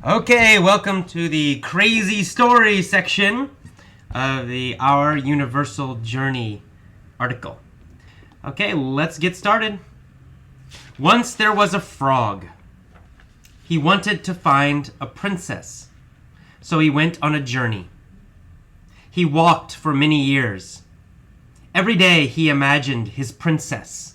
Okay, welcome to the crazy story section of the Our Universal Journey article. Okay, let's get started. Once there was a frog. He wanted to find a princess, so he went on a journey. He walked for many years. Every day he imagined his princess.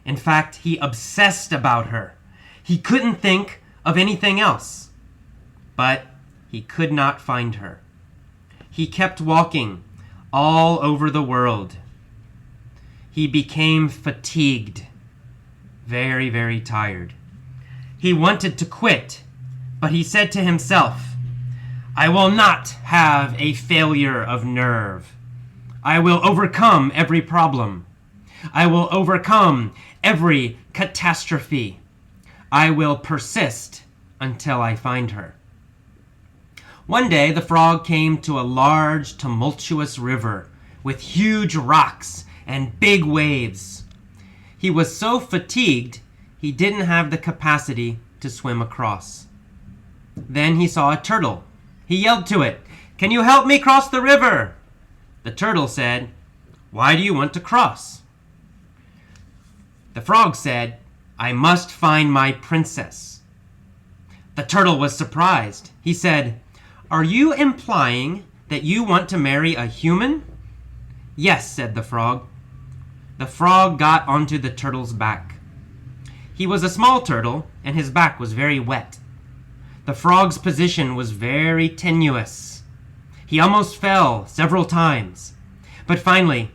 In fact, he obsessed about her. He couldn't think of anything else. But he could not find her. He kept walking all over the world. He became fatigued, very, very tired. He wanted to quit, but he said to himself, "I will not have a failure of nerve. I will overcome every problem. I will overcome every catastrophe. I will persist until I find her." One day, the frog came to a large, tumultuous river with huge rocks and big waves. He was so fatigued, he didn't have the capacity to swim across. Then he saw a turtle. He yelled to it, "Can you help me cross the river?" The turtle said, "Why do you want to cross?" The frog said, "I must find my princess." The turtle was surprised. He said, "Are you implying that you want to marry a human?" "Yes," said the frog. The frog got onto the turtle's back. He was a small turtle, and his back was very wet. The frog's position was very tenuous. He almost fell several times, but finally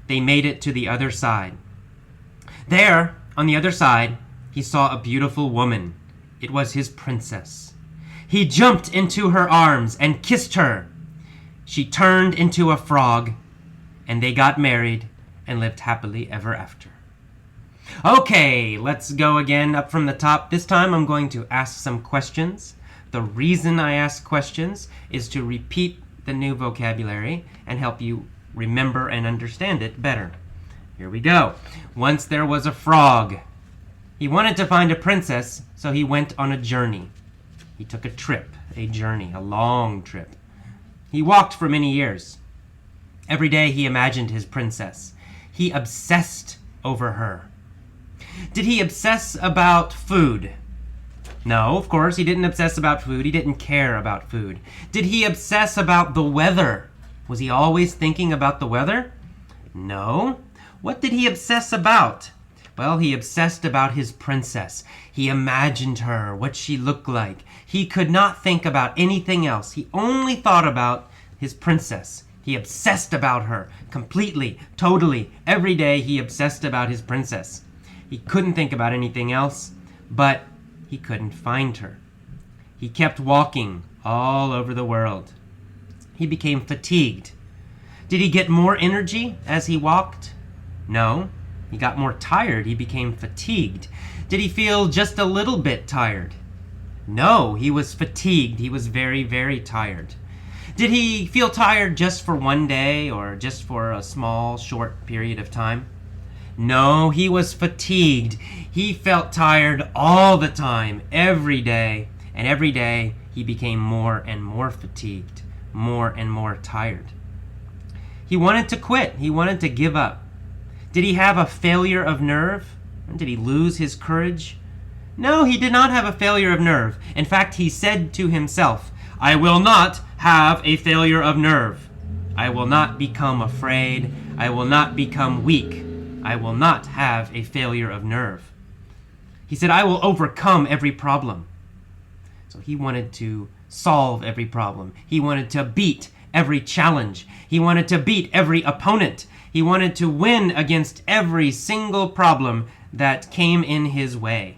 they made it to the other side. There, on the other side, he saw a beautiful woman. It was his princess. He jumped into her arms and kissed her. She turned into a frog, and they got married and lived happily ever after. Okay, let's go again up from the top. This time I'm going to ask some questions. The reason I ask questions is to repeat the new vocabulary and help you remember and understand it better. Here we go. Once there was a frog. He wanted to find a princess, so he went on a journey. He took a trip, a journey, a long trip. He walked for many years. Every day he imagined his princess. He obsessed over her. Did he obsess about food? No, of course, he didn't obsess about food. He didn't care about food. Did he obsess about the weather? Was he always thinking about the weather? No. What did he obsess about? Well, he obsessed about his princess. He imagined her, what she looked like. He could not think about anything else. He only thought about his princess. He obsessed about her completely, totally. Every day he obsessed about his princess. He couldn't think about anything else, but he couldn't find her. He kept walking all over the world. He became fatigued. Did he get more energy as he walked? No. He got more tired. He became fatigued. Did he feel just a little bit tired? No, he was fatigued. He was very, very tired. Did he feel tired just for one day or just for a small, short period of time? No, he was fatigued. He felt tired all the time, every day. And every day he became more and more fatigued, more and more tired. He wanted to quit. He wanted to give up. Did he have a failure of nerve? Did he lose his courage? No, he did not have a failure of nerve. In fact, he said to himself, "I will not have a failure of nerve. I will not become afraid. I will not become weak. I will not have a failure of nerve." He said, "I will overcome every problem." So he wanted to solve every problem. He wanted to beat every challenge. He wanted to beat every opponent. He wanted to win against every single problem that came in his way.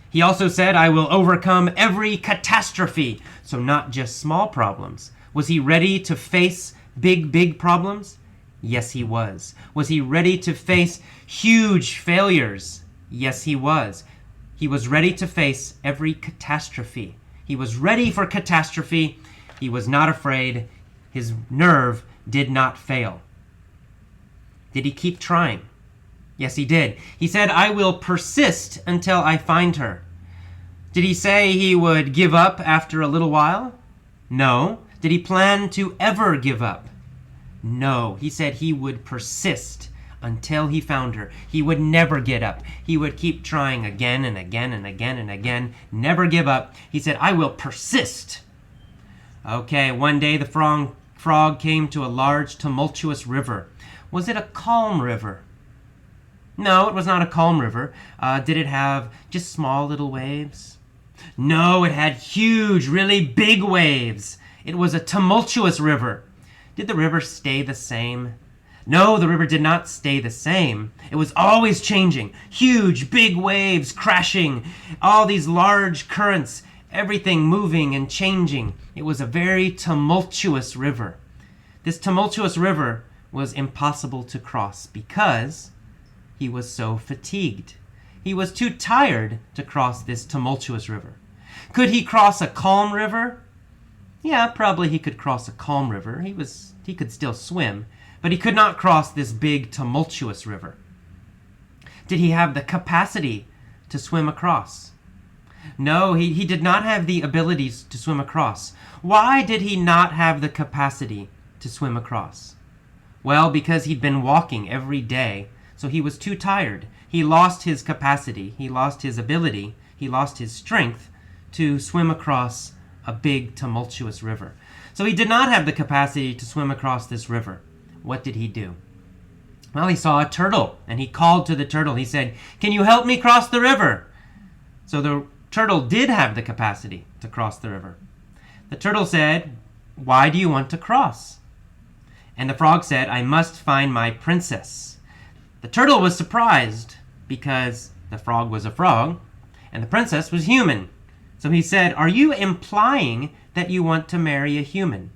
He also said, "I will overcome every catastrophe." So not just small problems. Was he ready to face big problems? Yes, he was. Was he ready to face huge failures? Yes, he was. He was ready to face every catastrophe. He was ready for catastrophe. He was not afraid. His nerve did not fail. Did he keep trying? Yes, he did. He said, "I will persist until I find her." Did he say he would give up after a little while? No. Did he plan to ever give up? No. He said he would persist until he found her. He would never get up. He would keep trying again and again and again and again. Never give up. He said, I will persist. Okay, one day the frog came to a large, tumultuous river. Was it a calm river? No, it was not a calm river. Did it have just small little waves? No, it had huge, really big waves. It was a tumultuous river. Did the river stay the same? No, the river did not stay the same. It was always changing. Huge, big waves crashing. All these large currents. Everything moving and changing. It was a very tumultuous river. This tumultuous river was impossible to cross because he was so fatigued. He was too tired to cross this tumultuous river. Could he cross a calm river? Yeah, probably he could cross a calm river. He could still swim, but he could not cross this big tumultuous river. Did he have the capacity to swim across? No, he did not have the abilities to swim across. Why did he not have the capacity to swim across? Well, because he'd been walking every day, so he was too tired. He lost his capacity, he lost his ability, he lost his strength to swim across a big tumultuous river. So he did not have the capacity to swim across this river. What did he do? Well, he saw a turtle, and he called to the turtle. He said, "Can you help me cross the river?" So the turtle did have the capacity to cross the river. The turtle said, "Why do you want to cross?" And the frog said, "I must find my princess." The turtle was surprised because the frog was a frog and the princess was human. So he said, "Are you implying that you want to marry a human?"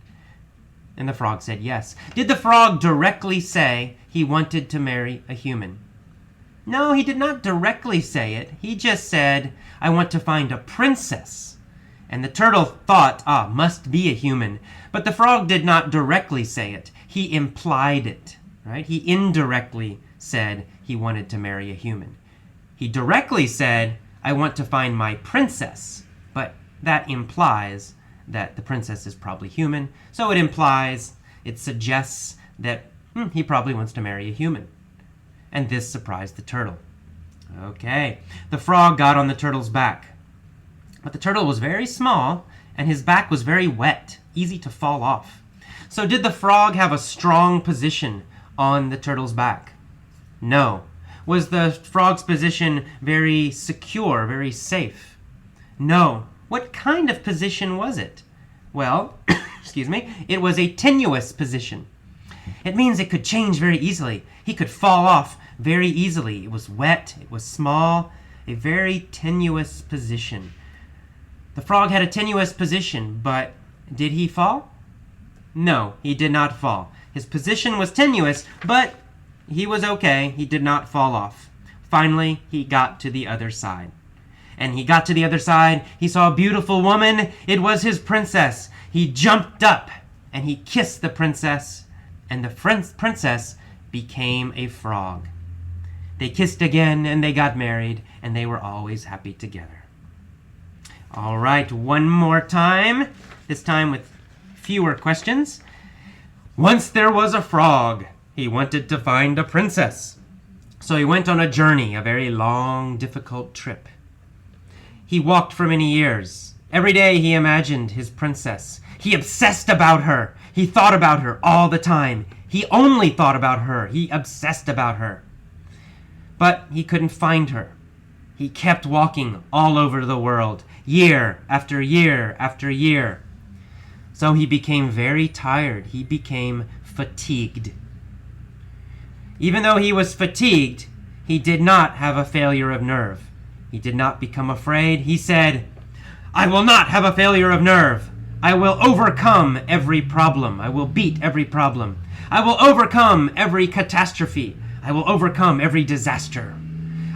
And the frog said yes. Did the frog directly say he wanted to marry a human? No, he did not directly say it. He just said, "I want to find a princess." And the turtle thought, must be a human. But the frog did not directly say it. He implied it, right? He indirectly said he wanted to marry a human. He directly said, "I want to find my princess." But that implies that the princess is probably human. So it suggests that he probably wants to marry a human. And this surprised the turtle. Okay, the frog got on the turtle's back. But the turtle was very small, and his back was very wet, easy to fall off. So did the frog have a strong position on the turtle's back? No. Was the frog's position very secure, very safe? No. What kind of position was it? Well, it was a tenuous position. It means it could change very easily. He could fall off very easily. It was wet, it was small, a very tenuous position. The frog had a tenuous position, but did he fall? No, he did not fall. His position was tenuous, but he was okay. He did not fall off. Finally, he got to the other side. And he got to the other side. He saw a beautiful woman. It was his princess. He jumped up and he kissed the princess, and the princess became a frog. They kissed again and they got married, and they were always happy together. All right, one more time, this time with fewer questions. Once there was a frog. He wanted to find a princess. So he went on a journey, a very long, difficult trip. He walked for many years. Every day he imagined his princess. He obsessed about her. He thought about her all the time. He only thought about her. He obsessed about her. But he couldn't find her. He kept walking all over the world, year after year after year. So he became very tired. He became fatigued. Even though he was fatigued, he did not have a failure of nerve. He did not become afraid. He said, "I will not have a failure of nerve. I will overcome every problem. I will beat every problem. I will overcome every catastrophe. I will overcome every disaster.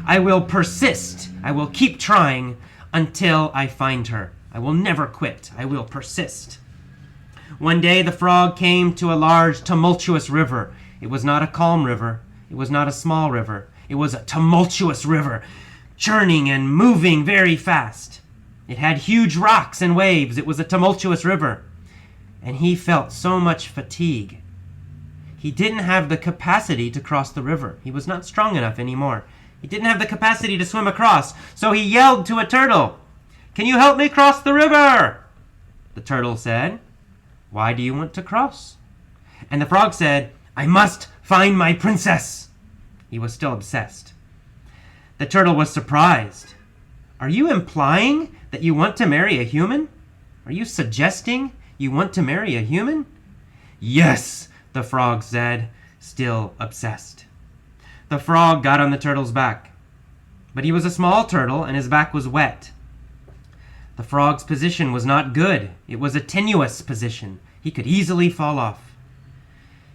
I will persist. I will keep trying until I find her. I will never quit. I will persist." One day the frog came to a large, tumultuous river. It was not a calm river. It was not a small river. It was a tumultuous river, churning and moving very fast. It had huge rocks and waves. It was a tumultuous river. And he felt so much fatigue. He didn't have the capacity to cross the river. He was not strong enough anymore. He didn't have the capacity to swim across. So he yelled to a turtle, "Can you help me cross the river?" The turtle said, "Why do you want to cross?" And the frog said, "I must find my princess." He was still obsessed. The turtle was surprised. "Are you implying that you want to marry a human? Are you suggesting you want to marry a human?" "Yes," the frog said, still obsessed. The frog got on the turtle's back. But he was a small turtle and his back was wet. The frog's position was not good. It was a tenuous position. He could easily fall off.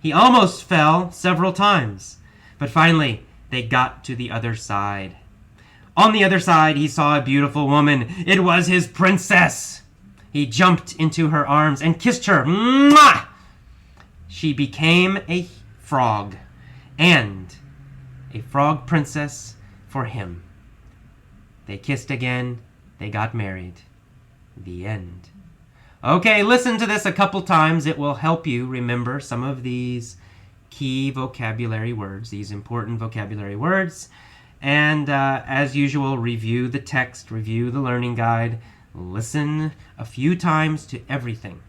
He almost fell several times, but finally they got to the other side. On the other side, he saw a beautiful woman. It was his princess. He jumped into her arms and kissed her. Mwah! She became a frog, and a frog princess for him. They kissed again. They got married. The end. Okay, listen to this a couple times. It will help you remember some of these key vocabulary words, these important vocabulary words. And as usual, review the text, review the learning guide, listen a few times to everything.